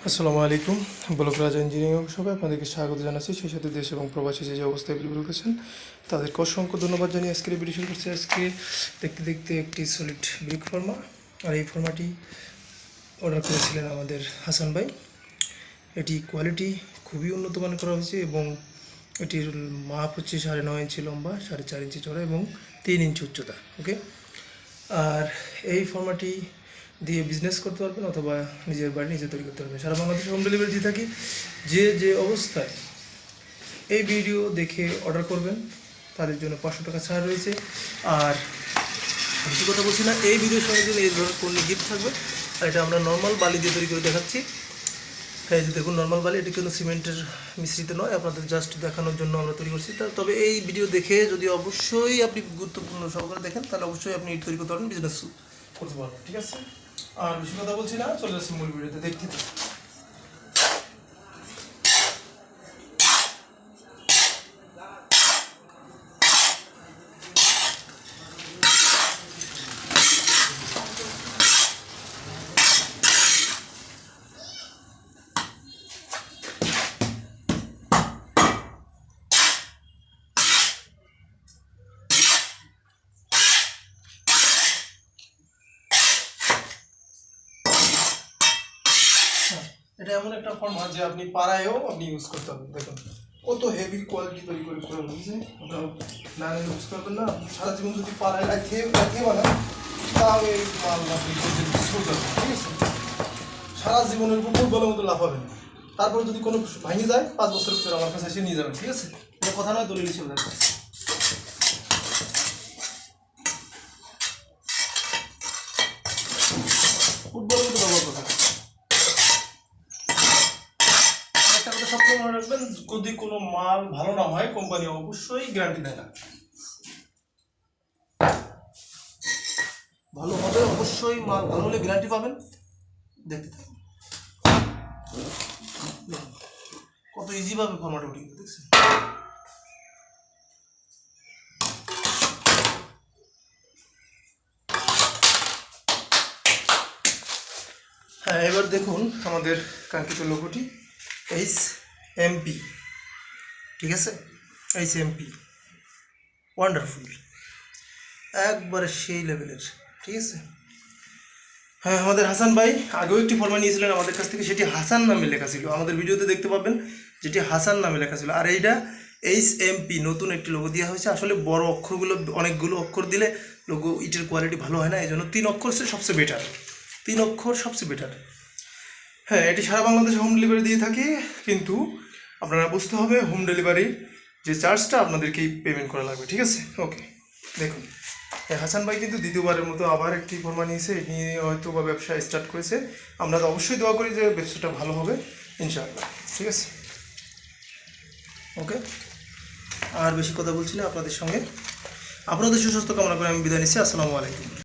আসসালামু আলাইকুম। ব্লক রাজা ইঞ্জিনিয়ারিং সবাই আপনাদেরকে স্বাগত জানাচ্ছি। সেই সাথে দেশ এবং প্রবাসী যে অবস্থায় বিল করছেন তাদেরকে অসংখ্য ধন্যবাদ জানিয়ে আজকের ভিডিও শুরু করছি। আজকে দেখতে দেখতে একটি সলিড ব্রিক ফর্মা, আর এই ফর্মাটি অর্ডার করেছিলেন আমাদের হাসান ভাই। এটি কোয়ালিটি খুবই উন্নত মানের করা হয়েছে এবং এটির মাপ হচ্ছে 9.5 ইঞ্চি লম্বা, 4.5 ইঞ্চি চড়া এবং 3 ইঞ্চি উচ্চতা। ওকে, আর এই ফর্মাটি দিয়ে বিজনেস করতে পারবেন অথবা নিজের বাড়ি নিজে তৈরি করতে পারবেন। সারা বাংলাদেশে হোম ডেলিভারি দিয়ে থাকি। যে অবস্থায় এই ভিডিও দেখে অর্ডার করবেন তাদের জন্য 500 টাকা ছাড় রয়েছে। আর বেশি কথা বলছি না, এই ভিডিওর সঙ্গে জন্য এই ধরনের কোন গিফট থাকবে। আর এটা আমরা নর্মাল বালি দিয়ে তৈরি করে দেখাচ্ছি। হ্যাঁ, যে দেখুন নর্মাল বালি, এটি কিন্তু সিমেন্টের মিশ্রিত নয়, আপনাদের জাস্ট দেখানোর জন্য আমরা তৈরি করছি। তবে এই ভিডিও দেখে যদি অবশ্যই আপনি গুরুত্বপূর্ণ সহকারে দেখেন তাহলে অবশ্যই আপনি তৈরি করতে পারবেন, বিজনেস করতে পারবেন। ঠিক আছে, আর বেশি কথা বলছি না, চলে যাচ্ছি মূল ভিডিওতে। দেখতে এটা এমন একটা ফর্মা যে আপনি পাড়ায়ও আপনি ইউজ করতে পারবেন। দেখুন কত হেভি কোয়ালিটি তৈরি করে হয়েছে, আপনারা না ইউজ করবেন না। সারা জীবন যদি পাড়ায় রাখিয়ে বানান তাহলে এই মাল আপনি ঠিক আছে, সারা জীবনের উপর ফুটবলের মতো লাভ হবেন। তারপর যদি কোনো ভাঙে যায় 5 বছরের ভিতরে আমার কাছে এসে নিয়ে যাবেন। ঠিক আছে, এটা কথা নয়, দলিল হিসেবে দেখবেন। ফুটবলের মতো ব্যবহার করবেন। একটা কথা সবসময় মনে রাখবেন, যদি কোনো মাল ভালো না হয় কোম্পানি অবশ্যই গ্যারান্টি দেয় না। ভালো হবে অবশ্যই, মাল ভালো হলে গ্যারান্টি পাবেন। দেখতে থাকুন কত ইজি ভাবে ফরম্যাট উঠিয়ে দেখছেন। হ্যাঁ, এবার দেখুন আমাদের কাঙ্ক্ষিত লোগোটি HMP। ঠিক আছে, HMP ওয়ান্ডারফুল, একবারে সেই লেভেলের। ঠিক আছে, হ্যাঁ, আমাদের হাসান ভাই আগেও একটি ফর্মা নিয়েছিলেন আমাদের কাছ থেকে, সেটি হাসান নামে লেখা ছিল। আমাদের ভিডিওতে দেখতে পাবেন যেটি হাসান নামে লেখা ছিল। আর এইটা HMP নতুন একটি লোগো দেওয়া হয়েছে। আসলে বড় অক্ষরগুলো, অনেকগুলো অক্ষর দিলে লোগো ইটের কোয়ালিটি ভালো হয় না, এই জন্য 3 অক্ষর সবচেয়ে বেটার। 3 অক্ষর সবচেয়ে বেটার। হ্যাঁ, এটি সারা বাংলাদেশে হোম ডেলিভারি দিয়ে থাকি, কিন্তু আপনারা বুঝতে হবে হোম ডেলিভারি যে চার্জটা আপনাদেরকেই পেমেন্ট করা লাগবে। ঠিক আছে, ওকে। দেখুন হাসান ভাই কিন্তু দ্বিতীয়বারের মতো আবার একটি ফর্মা নিয়েছে, এটি নিয়ে হয়তো বা ব্যবসা স্টার্ট করেছে। আমরা তো অবশ্যই দোয়া করি যে ব্যবসাটা ভালো হবে ইনশাআল্লাহ। ঠিক আছে, ওকে। আর বেশি কথা বলছি না, আপনাদের সুস্বাস্থ্য কামনা করে আমি বিদায় নিচ্ছি। আসসালামু আলাইকুম।